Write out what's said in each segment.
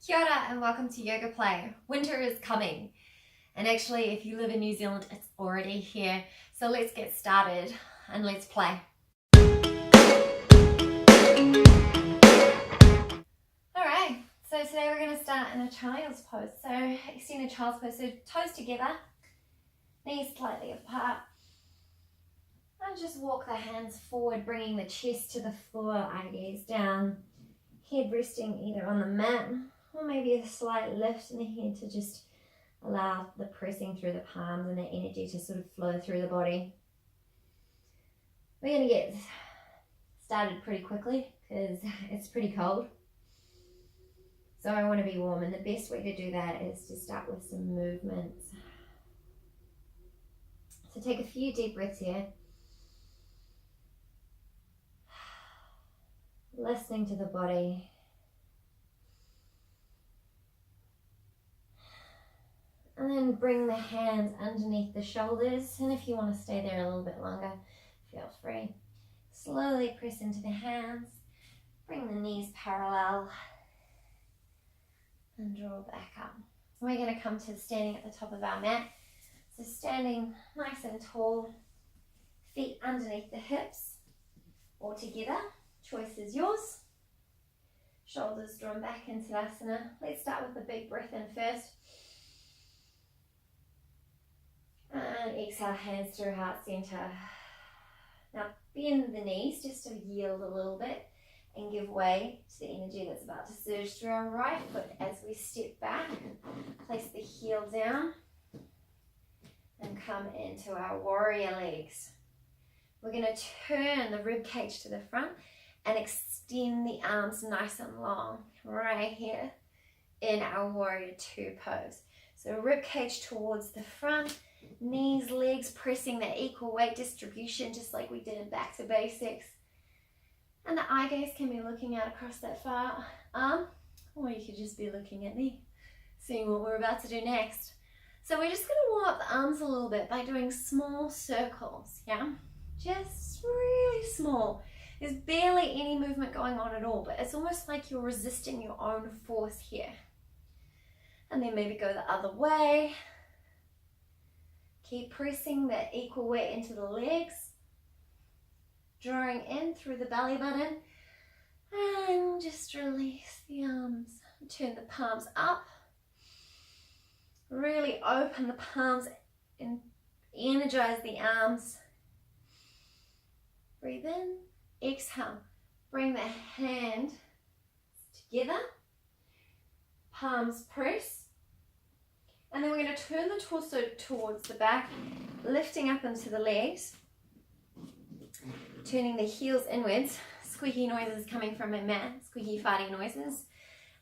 Kia ora and welcome to Yoga Play. Winter is coming, and actually if you live in New Zealand it's already here. So let's get started and let's play. Alright, so today we're going to start in a child's pose. So extended child's pose, so toes together, knees slightly apart. And just walk the hands forward, bringing the chest to the floor, eye gaze down, head resting either on the mat or maybe a slight lift in the head to just allow the pressing through the palms and the energy to sort of flow through the body. We're going to get started pretty quickly because it's pretty cold. So I want to be warm, and the best way to do that is to start with some movements. So take a few deep breaths here. Listening to the body. And then bring the hands underneath the shoulders. And if you want to stay there a little bit longer, feel free. Slowly press into the hands. Bring the knees parallel. And draw back up. We're going to come to standing at the top of our mat. So standing nice and tall. Feet underneath the hips or together. Choice is yours. Shoulders drawn back into Tadasana. Let's start with a big breath in first. And exhale, hands through heart center. Now bend the knees just to yield a little bit and give way to the energy that's about to surge through our right foot as we step back. Place the heel down and come into our warrior legs. We're going to turn the rib cage to the front and extend the arms nice and long right here in our warrior two pose. So rib cage towards the front, knees, legs pressing that equal weight distribution just like we did in Back to Basics. And the eye gaze can be looking out across that far arm, or you could just be looking at me, seeing what we're about to do next. So we're just going to warm up the arms a little bit by doing small circles, yeah? Just really small. There's barely any movement going on at all, but it's almost like you're resisting your own force here. And then maybe go the other way. Keep pressing that equal weight into the legs. Drawing in through the belly button. And just release the arms. Turn the palms up. Really open the palms and energize the arms. Breathe in. Exhale. Bring the hand together. Palms press. And then we're going to turn the torso towards the back, lifting up into the legs. Turning the heels inwards. Squeaky noises coming from my mat. Squeaky farting noises.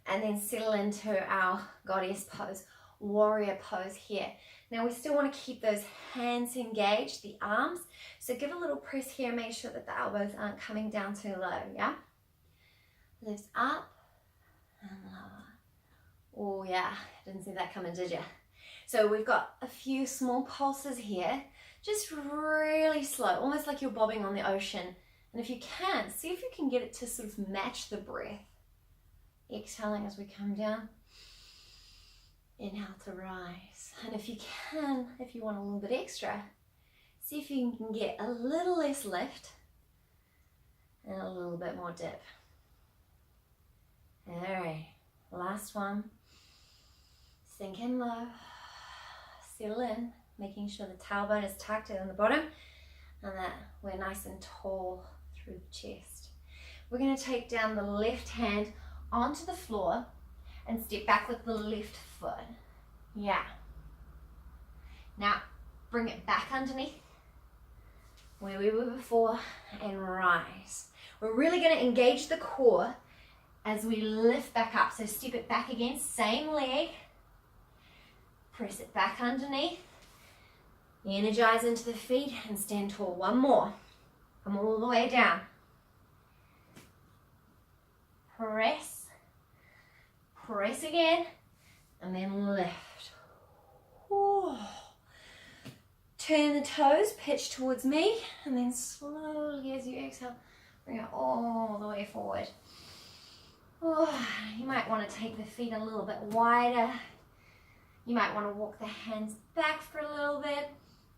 And then settle into our goddess pose. Warrior pose here. Now we still want to keep those hands engaged, the arms. So give a little press here, make sure that the elbows aren't coming down too low, yeah? Lift up and lower. Oh yeah, didn't see that coming, did you? So we've got a few small pulses here, just really slow, almost like you're bobbing on the ocean. And if you can, see if you can get it to sort of match the breath. Exhaling as we come down. Inhale to rise. And if you can, if you want a little bit extra, see if you can get a little less lift and a little bit more dip. All right, last one. Sink in low, settle in, making sure the tailbone is tucked in on the bottom and that we're nice and tall through the chest. We're going to take down the left hand onto the floor and step back with the left foot. Yeah. Now, bring it back underneath where we were before and rise. We're really going to engage the core as we lift back up. So step it back again, same leg. Press it back underneath. Energize into the feet and stand tall. One more. Come all the way down. Press. Press again, and then lift. Ooh. Turn the toes, pitch towards me, and then slowly as you exhale, bring it all the way forward. Oh, you might want to take the feet a little bit wider. You might want to walk the hands back for a little bit,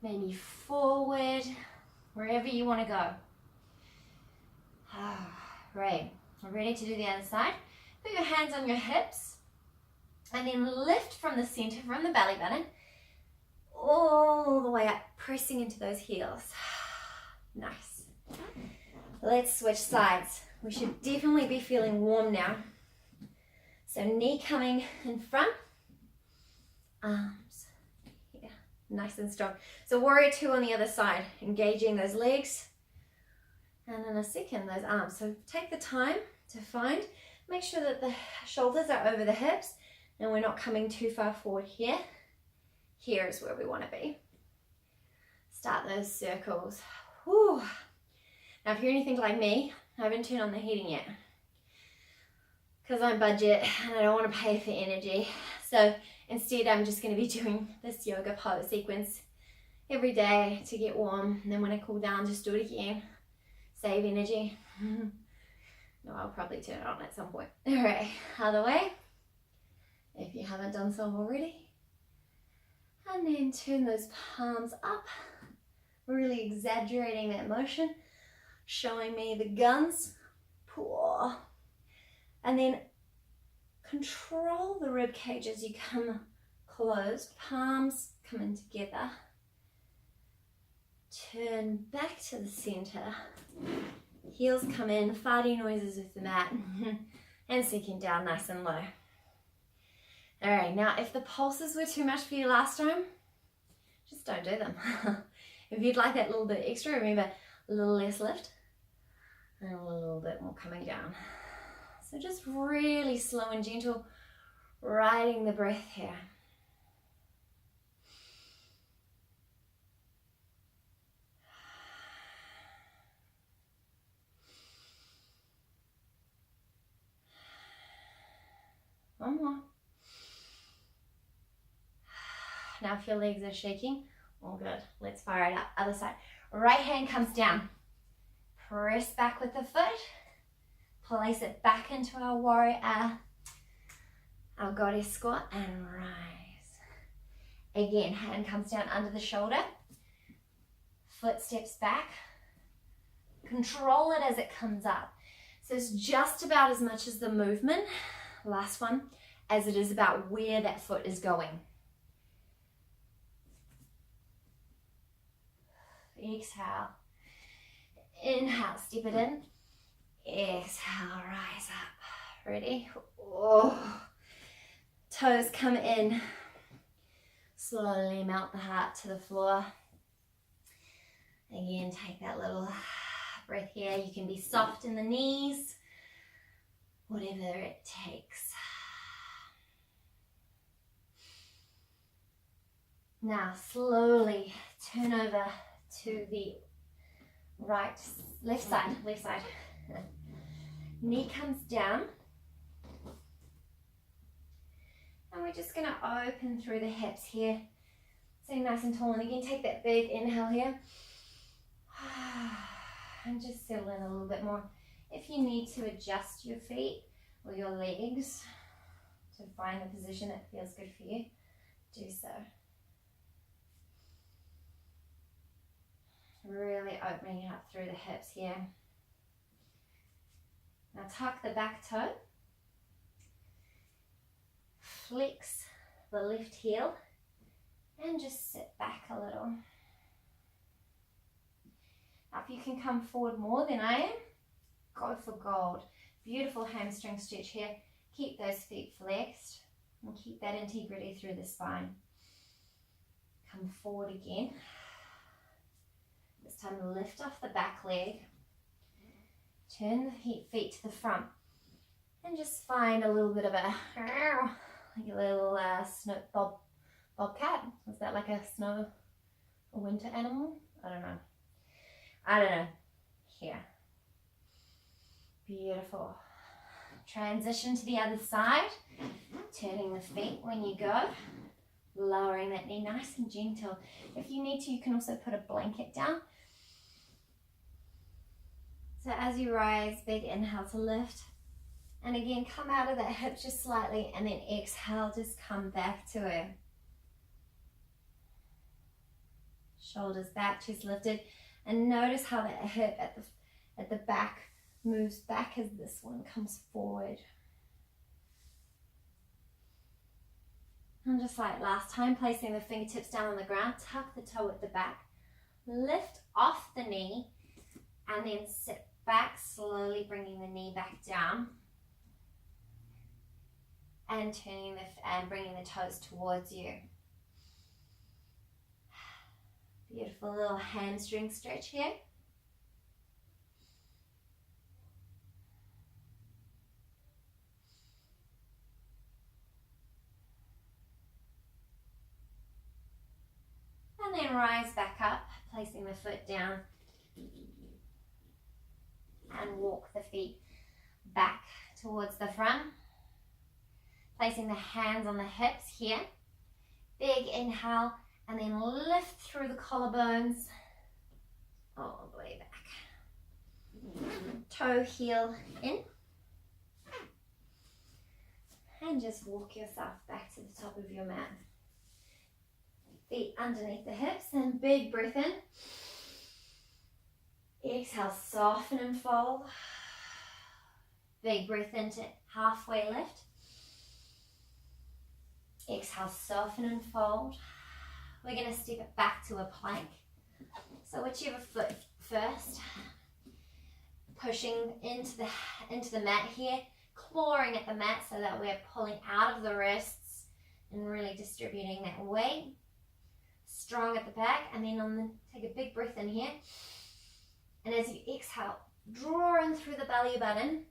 maybe forward, wherever you want to go. Great. Ready to do the other side. Put your hands on your hips and then lift from the center, from the belly button, all the way up, pressing into those heels. Nice. Let's switch sides. We should definitely be feeling warm now. So knee coming in front, arms here, nice and strong. So warrior two on the other side, engaging those legs. And in a second, those arms. So take the time to find, make sure that the shoulders are over the hips and we're not coming too far forward here. Here is where we want to be. Start those circles. Whew. Now, if you're anything like me, I haven't turned on the heating yet because I'm budget and I don't want to pay for energy. So instead, I'm just going to be doing this yoga pose sequence every day to get warm. And then when I cool down, just do it again. Save energy. No, I'll probably turn it on at some point. All right, other way. If you haven't done so already. And then turn those palms up. Really exaggerating that motion. Showing me the guns. Pull. And then control the rib cage as you come closed. Palms coming together. Turn back to the center. Heels come in, farty noises with the mat, and sinking down nice and low. All right, now if the pulses were too much for you last time, just don't do them. If you'd like that little bit extra, remember a little less lift and a little bit more coming down. So just really slow and gentle, riding the breath here. One more. Now if your legs are shaking, all good. Let's fire it up. Other side. Right hand comes down. Press back with the foot. Place it back into our warrior, our goddess squat, and rise. Again, hand comes down under the shoulder. Foot steps back. Control it as it comes up. So it's just about as much as the movement, last one, as it is about where that foot is going. Exhale. Inhale, step it in. Exhale, rise up. Ready? Oh. Toes come in. Slowly melt the heart to the floor. Again, take that little breath here. You can be soft in the knees. Whatever it takes. Now slowly turn over to the left side. Knee comes down. And we're just gonna open through the hips here. Sitting nice and tall. And again, take that big inhale here. And just settle in a little bit more. If you need to adjust your feet or your legs to find the position that feels good for you, do so. Really opening up through the hips here. Now tuck the back toe. Flex the left heel and just sit back a little. Now if you can come forward more than I am, go for gold. Beautiful hamstring stretch here. Keep those feet flexed and keep that integrity through the spine. Come forward again. This time lift off the back leg. Turn the feet to the front and just find a little bit of a little snow bobcat. Is that like a winter animal? I don't know. Here. Beautiful. Transition to the other side. Turning the feet when you go. Lowering that knee nice and gentle. If you need to, you can also put a blanket down. So as you rise, big inhale to lift. And again, come out of that hip just slightly, and then exhale, just come back to it. Shoulders back, chest lifted, and notice how that hip at the back moves back as this one comes forward. And just like last time, placing the fingertips down on the ground, tuck the toe at the back, lift off the knee, and then sit back, slowly bringing the knee back down, and bringing the toes towards you. Beautiful little hamstring stretch here. And then rise back up, placing the foot down, and walk the feet back towards the front. Placing the hands on the hips here. Big inhale, and then lift through the collarbones all the way back. Toe heel in. And just walk yourself back to the top of your mat. Feet underneath the hips, and big breath in. Exhale, soften and fold. Big breath into halfway lift. Exhale, soften and fold. We're going to step it back to a plank. So whichever foot first. Pushing into the mat here. Clawing at the mat so that we're pulling out of the wrists and really distributing that weight. Strong at the back, and then take a big breath in here. And as you exhale, draw in through the belly button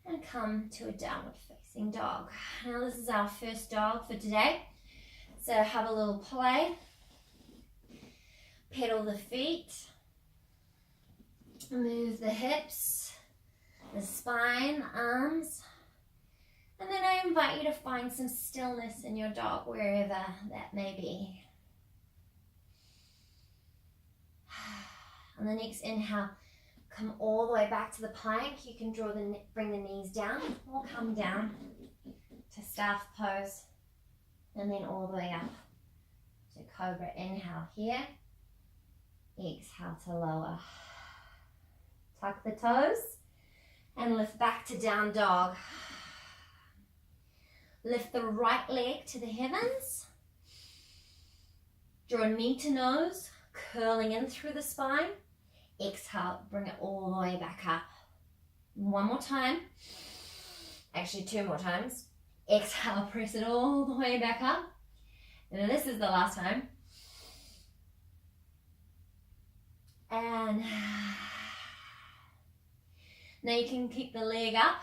and come to a downward facing dog. Now this is our first dog for today. So have a little play. Pedal the feet. Move the hips, the spine, arms. And then I invite you to find some stillness in your dog, wherever that may be. On the next inhale, come all the way back to the plank. You can bring the knees down or come down to staff pose, and then all the way up to cobra. Inhale here, exhale to lower. Tuck the toes and lift back to down dog. Lift the right leg to the heavens. Draw knee to nose, curling in through the spine. Exhale, bring it all the way back up. One more time. Actually, two more times. Exhale, press it all the way back up. And this is the last time. And now you can keep the leg up.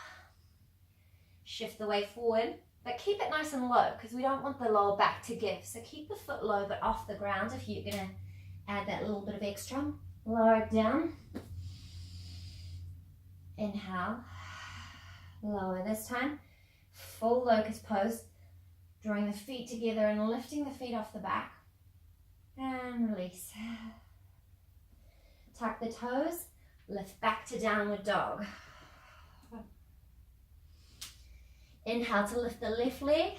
Shift the weight forward. But keep it nice and low, because we don't want the lower back to give. So keep the foot low but off the ground if you're going to add that little bit of extra. Lower it down. Inhale. Lower this time. Full locust pose. Drawing the feet together and lifting the feet off the back. And release. Tuck the toes. Lift back to downward dog. Inhale to lift the left leg.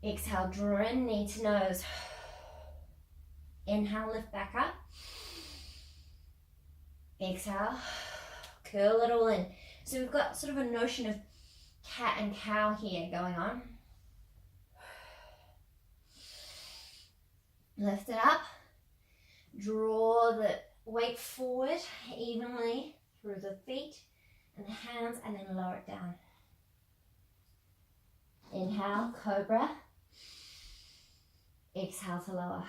Exhale, draw in, knee to nose. Inhale, lift back up. Exhale, curl it all in. So we've got sort of a notion of cat and cow here going on. Lift it up. Draw the weight forward evenly through the feet and the hands, and then lower it down. Inhale, cobra. Exhale to lower.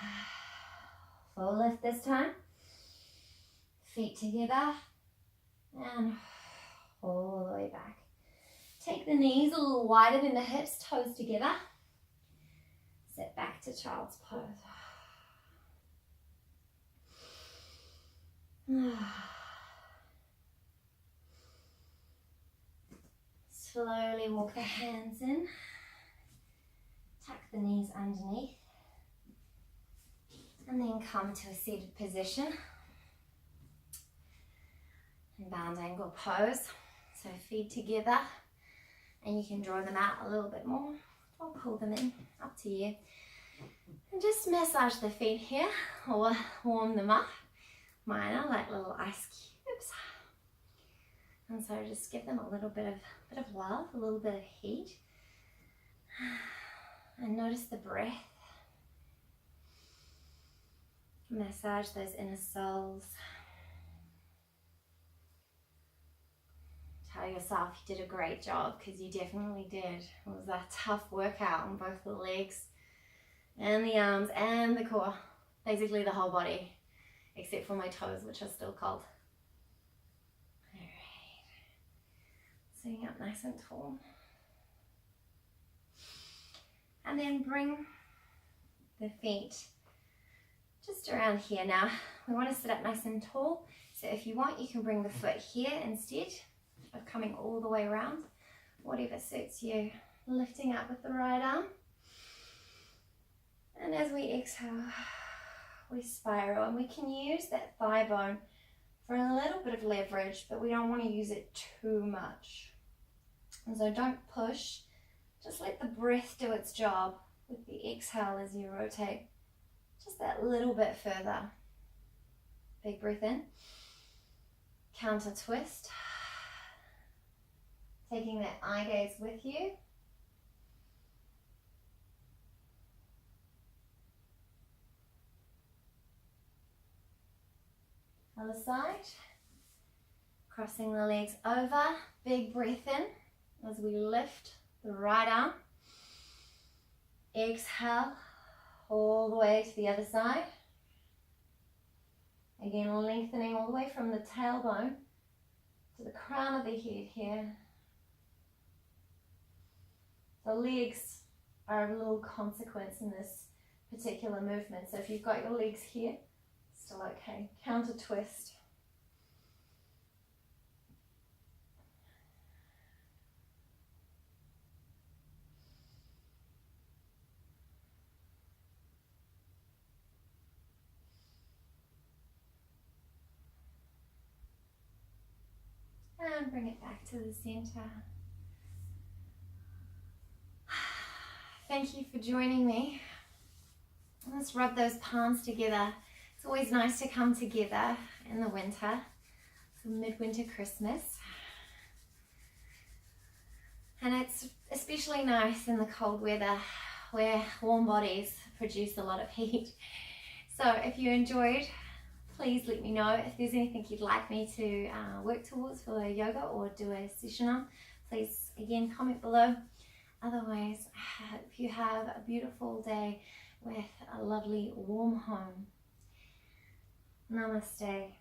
Full lift this time. Feet together. And all the way back. Take the knees a little wider than the hips, toes together. Sit back to child's pose. Slowly walk the hands in. Tuck the knees underneath. And then come to a seated position. And bound angle pose. So feet together, and you can draw them out a little bit more or pull them in, up to you. And just massage the feet here or warm them up. Mine are like little ice cubes. And so just give them a little bit of love, a little bit of heat. And notice the breath. Massage those inner soles. Tell yourself you did a great job, because you definitely did. It was a tough workout on both the legs and the arms and the core. Basically the whole body, except for my toes, which are still cold. Alright. Sitting up nice and tall. And then bring the feet just around here. Now, we want to sit up nice and tall. So if you want, you can bring the foot here instead of coming all the way around. Whatever suits you. Lifting up with the right arm. And as we exhale, we spiral. And we can use that thigh bone for a little bit of leverage, but we don't want to use it too much. And so don't push. Just let the breath do its job with the exhale as you rotate. Just that little bit further. Big breath in. Counter twist. Taking that eye gaze with you. Other side. Crossing the legs over. Big breath in as we lift the right arm. Exhale all the way to the other side. Again, lengthening all the way from the tailbone to the crown of the head here. The legs are a little consequence in this particular movement. So if you've got your legs here, still okay. Counter twist. And bring it back to the center. Thank you for joining me. Let's rub those palms together. It's always nice to come together in the winter for midwinter Christmas. And it's especially nice in the cold weather where warm bodies produce a lot of heat. So if you enjoyed, please let me know. If there's anything you'd like me to work towards for yoga or do a session on, please again comment below. Otherwise, I hope you have a beautiful day with a lovely warm home. Namaste.